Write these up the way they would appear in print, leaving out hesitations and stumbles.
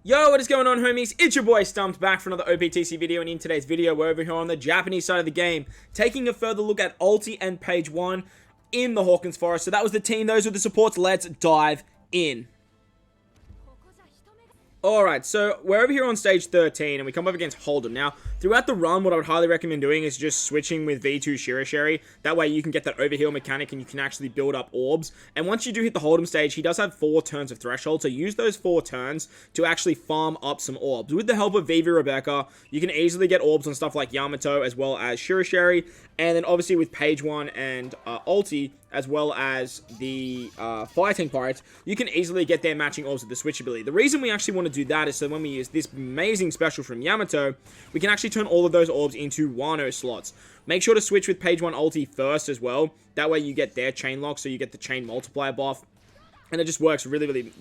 Yo, what is going on, homies? It's your boy Stumped back for another OPTC video, and in today's video, we're over here on the Japanese side of the game, taking a further look at Ulti and Page 1 in the Hawkins Forest. So that was the team, those were the supports. Let's dive in. Alright, so we're over here on stage 13, and we come up against Hold'em. Now, throughout the run, what I would highly recommend doing is just switching with V2 Shirashiri. That way you can get that overheal mechanic, and you can actually build up orbs. And once you do hit the Hold'em stage, he does have 4 turns of Threshold, so use those 4 turns to actually farm up some orbs. With the help of Vivi Rebecca, you can easily get orbs on stuff like Yamato, as well as Shirashiri. And then obviously with Page 1 and Ulti, as well as the Fighting Pirates, you can easily get their matching orbs with the switch ability. The reason we actually want to do that is so when we use this amazing special from Yamato, we can actually turn all of those orbs into WANO slots. Make sure to switch with Page 1 Ulti first as well. That way you get their chain lock, so you get the chain multiplier buff. And it just works really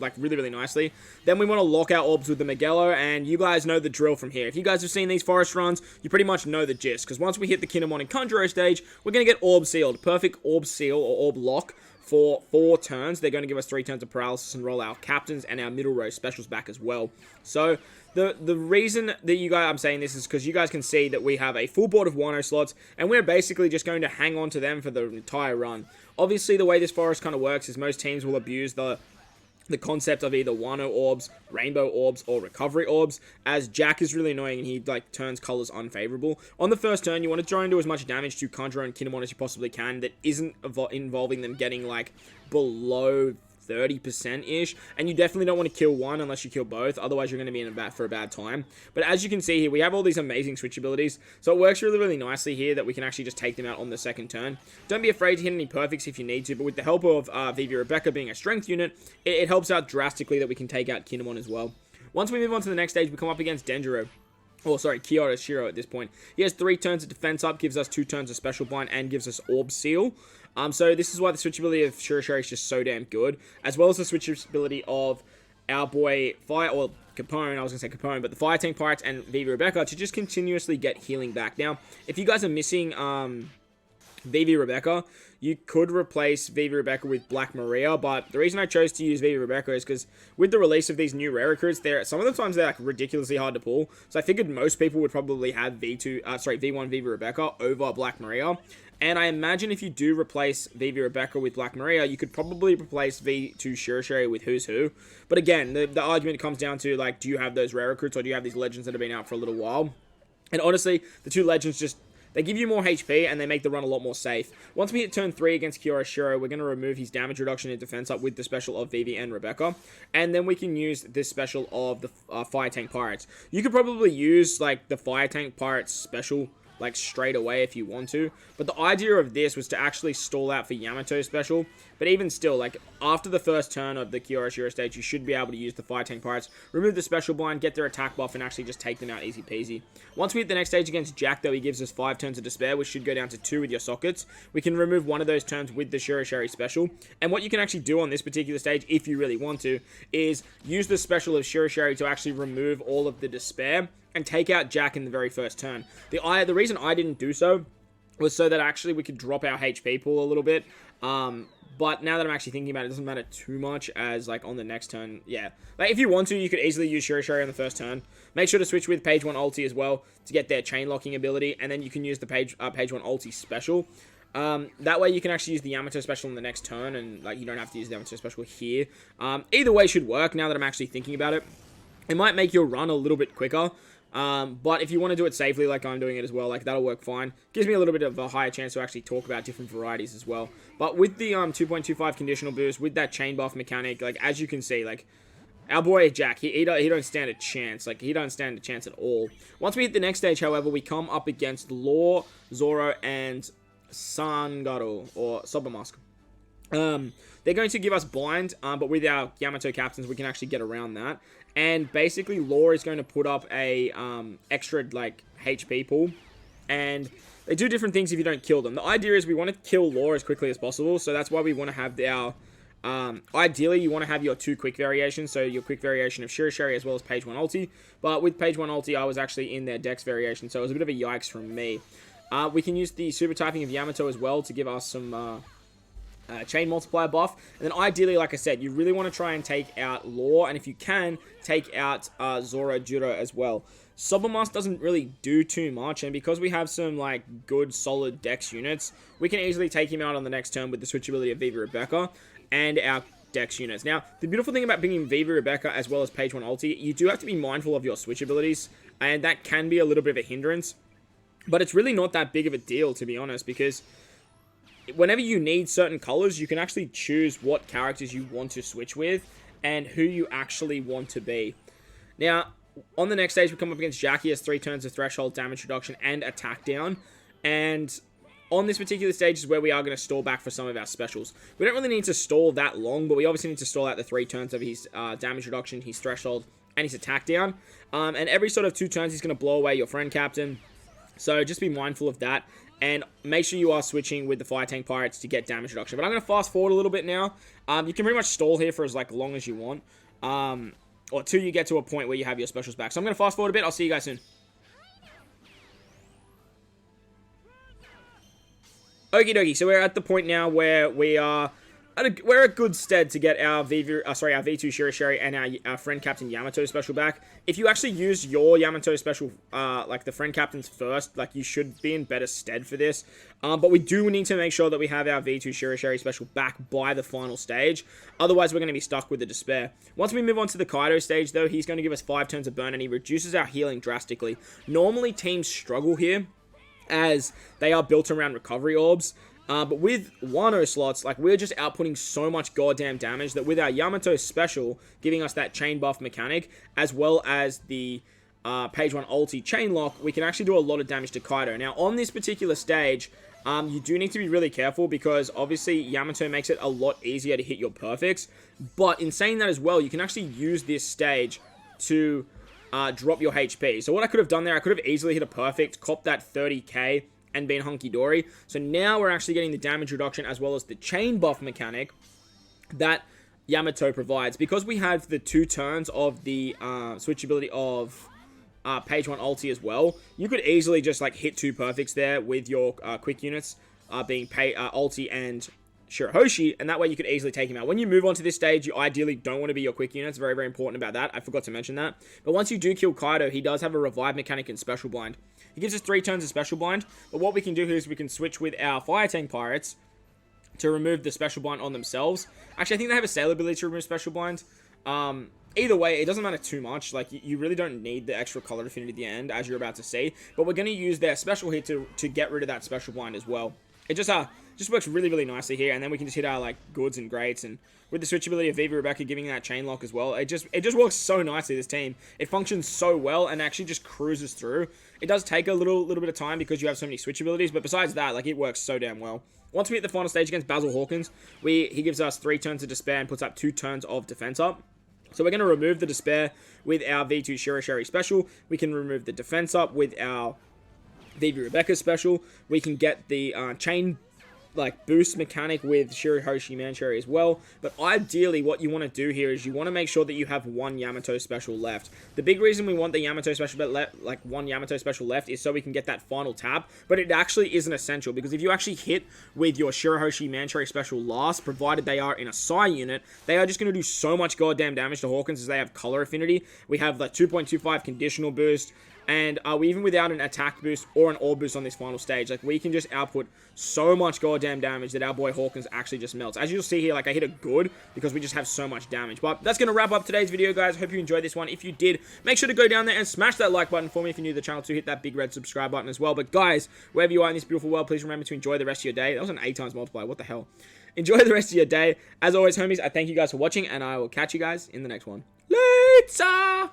nicely. Then we want to lock our orbs with the Magello, and you guys know the drill from here. If you guys have seen these forest runs, you pretty much know the gist. Because once we hit the Kinemon and Conjuro stage, we're going to get orb sealed. Perfect orb seal or orb lock for 4 turns. They're going to give us 3 turns of paralysis and roll our captains and our middle row specials back as well. So the reason that I'm saying this is because you guys can see that we have a full board of WANO slots, and we're basically just going to hang on to them for the entire run. Obviously, the way this forest kind of works is most teams will abuse the concept of either WANO orbs, rainbow orbs, or recovery orbs, as Jack is really annoying and he turns colors unfavorable. On the first turn, you want to try and do as much damage to Conjuro and Kinemon as you possibly can that isn't involving them getting below 30%-ish, and you definitely don't want to kill one unless you kill both, otherwise you're going to be for a bad time. But as you can see here, we have all these amazing switch abilities, so it works really nicely here that we can actually just take them out on the second turn. Don't be afraid to hit any perfects if you need to, but with the help of Vivi Rebecca being a strength unit, it helps out drastically that we can take out Kinemon as well. Once we move on to the next stage, we come up against Denjiro. Oh, sorry, Kyoto Shiro at this point. He has 3 turns of defense up, gives us 2 turns of special blind, and gives us orb seal. So this is why the switchability of Shirashiri is just so damn good, as well as the switchability of our boy Capone, I was going to say Capone, but the Fire Tank Pirates and Vivi Rebecca to just continuously get healing back. Now, if you guys are missing Vivi Rebecca, you could replace Vivi Rebecca with Black Maria, but the reason I chose to use Vivi Rebecca is because with the release of these new rare recruits, some of the times they're ridiculously hard to pull, so I figured most people would probably have V1 Vivi Rebecca over Black Maria. And I imagine if you do replace Vivi Rebecca with Black Maria, you could probably replace V2 Shirashiri with Who's Who. But again, the argument comes down to, do you have those rare recruits, or do you have these legends that have been out for a little while? And honestly, the 2 legends they give you more HP, and they make the run a lot more safe. Once we hit turn 3 against Shiro, we're going to remove his damage reduction and defense up with the special of Vivi and Rebecca. And then we can use this special of the Fire Tank Pirates. You could probably use, the Fire Tank Pirates special straight away if you want to, but the idea of this was to actually stall out for Yamato special. But even still, after the first turn of the Shiro stage, you should be able to use the Fire Tank Pirates, remove the special blind, get their attack buff, and actually just take them out easy peasy. Once we hit the next stage against Jack, though, he gives us 5 turns of despair, which should go down to 2 with your sockets. We can remove one of those turns with the Shirashiri special, and what you can actually do on this particular stage, if you really want to, is use the special of Shirashiri to actually remove all of the despair and take out Jack in the very first turn. The reason I didn't do so was so that actually we could drop our HP pool a little bit. But now that I'm actually thinking about it, it doesn't matter too much as, on the next turn, yeah. If you want to, you could easily use Shirashiri on the first turn. Make sure to switch with Page 1 Ulti as well to get their chain locking ability, and then you can use the Page 1 Ulti special. That way you can actually use the Yamato special in the next turn, and, you don't have to use the Yamato special here. Either way should work now that I'm actually thinking about it. It might make your run a little bit quicker. But if you want to do it safely, like I'm doing it as well, that'll work fine. Gives me a little bit of a higher chance to actually talk about different varieties as well. But with the 2.25 conditional boost, with that chain buff mechanic, as you can see, our boy Jack, he don't stand a chance. He don't stand a chance at all. Once we hit the next stage, however, we come up against Law, Zoro, and Sangaro, or Sobamask. They're going to give us blind, but with our Yamato captains, we can actually get around that. And basically, Law is going to put up a extra HP pool, and they do different things if you don't kill them. The idea is we want to kill Law as quickly as possible, so that's why we want to have our ideally, you want to have your 2 quick variations, so your quick variation of Shirashiri as well as Page 1 Ulti. But with Page 1 Ulti, I was actually in their Dex variation, so it was a bit of a yikes from me. We can use the super typing of Yamato as well to give us some chain multiplier buff. And then ideally, like I said, you really want to try and take out Law, and if you can, take out Zoro Juro as well. Sobermask doesn't really do too much, and because we have some like good solid dex units, we can easily take him out on the next turn with the switchability of Viva Rebecca and our dex units. Now, the beautiful thing about bringing Viva Rebecca as well as page 1 ulti, you do have to be mindful of your switch abilities, and that can be a little bit of a hindrance, but it's really not that big of a deal, to be honest, because whenever you need certain colors, you can actually choose what characters you want to switch with and who you actually want to be. Now, on the next stage, we come up against Jackie as 3 turns of threshold, damage reduction, and attack down. And on this particular stage is where we are going to stall back for some of our specials. We don't really need to stall that long, but we obviously need to stall out the 3 turns of his damage reduction, his threshold, and his attack down. And every sort of 2 turns, he's going to blow away your friend captain. So just be mindful of that. And make sure you are switching with the Fire Tank Pirates to get damage reduction. But I'm going to fast forward a little bit now. You can pretty much stall here for as long as you want. Or till you get to a point where you have your specials back. So I'm going to fast forward a bit. I'll see you guys soon. Okie dokie. So we're at the point now where we are we're at good stead to get our V2 Shirashiri and our friend captain Yamato special back. If you actually use your Yamato special, like the friend captains first, like you should be in better stead for this. But we do need to make sure that we have our V2 Shirashiri special back by the final stage. Otherwise, we're going to be stuck with the despair. Once we move on to the Kaido stage, though, he's going to give us 5 turns of burn and he reduces our healing drastically. Normally, teams struggle here as they are built around recovery orbs. But with WANO slots, like, we're just outputting so much goddamn damage that with our Yamato special giving us that chain buff mechanic, as well as the page 1 ulti chain lock, we can actually do a lot of damage to Kaido. Now, on this particular stage, you do need to be really careful because obviously Yamato makes it a lot easier to hit your perfects. But in saying that as well, you can actually use this stage to drop your HP. So what I could have done there, I could have easily hit a perfect, copped that 30k, and been hunky-dory. So now we're actually getting the damage reduction as well as the chain buff mechanic that Yamato provides. Because we have the 2 turns of the switchability of page 1 ulti as well, you could easily just like hit 2 perfects there with your quick units being ulti and Shirahoshi, and that way you could easily take him out. When you move on to this stage, you ideally don't want to be your quick units. Very, very important about that. I forgot to mention that. But once you do kill Kaido, he does have a revive mechanic and special blind. He gives us 3 turns of special blind, but what we can do here is we can switch with our Fire Tank Pirates to remove the special blind on themselves. Actually, I think they have a sail ability to remove special blind. Either way, it doesn't matter too much. Like, you really don't need the extra color affinity at the end, as you're about to see. But we're going to use their special here to get rid of that special blind as well. It just works really, really nicely here, and then we can just hit our like goods and greats, and with the switchability of Viva Rebecca giving that chain lock as well, it just works so nicely. This team, it functions so well and actually just cruises through. It does take a little bit of time because you have so many switch abilities, but besides that, like, it works so damn well. Once we hit the final stage against Basil Hawkins, he gives us 3 turns of despair and puts up 2 turns of defense up. So we're going to remove the despair with our V2 Shirashiri special. We can remove the defense up with our Viva Rebecca special. We can get the chain like boost mechanic with Shirahoshi Mancherry as well. But ideally, what you want to do here is you want to make sure that you have 1 Yamato special left. The big reason we want the Yamato special like 1 Yamato special left is so we can get that final tap. But it actually isn't essential, because if you actually hit with your Shirahoshi Mancherry special last, provided they are in a Psy unit, they are just going to do so much goddamn damage to Hawkins as they have color affinity. We have the 2.25 conditional boost. And we even without an attack boost or an orb boost on this final stage, like, we can just output so much goddamn damage that our boy Hawkins actually just melts. As you'll see here, like, I hit a good because we just have so much damage. But that's going to wrap up today's video, guys. Hope you enjoyed this one. If you did, make sure to go down there and smash that like button for me. If you're new to the channel, to hit that big red subscribe button as well. But guys, wherever you are in this beautiful world, please remember to enjoy the rest of your day. That was an 8 times multiplier. What the hell? Enjoy the rest of your day. As always, homies, I thank you guys for watching, and I will catch you guys in the next one. Later!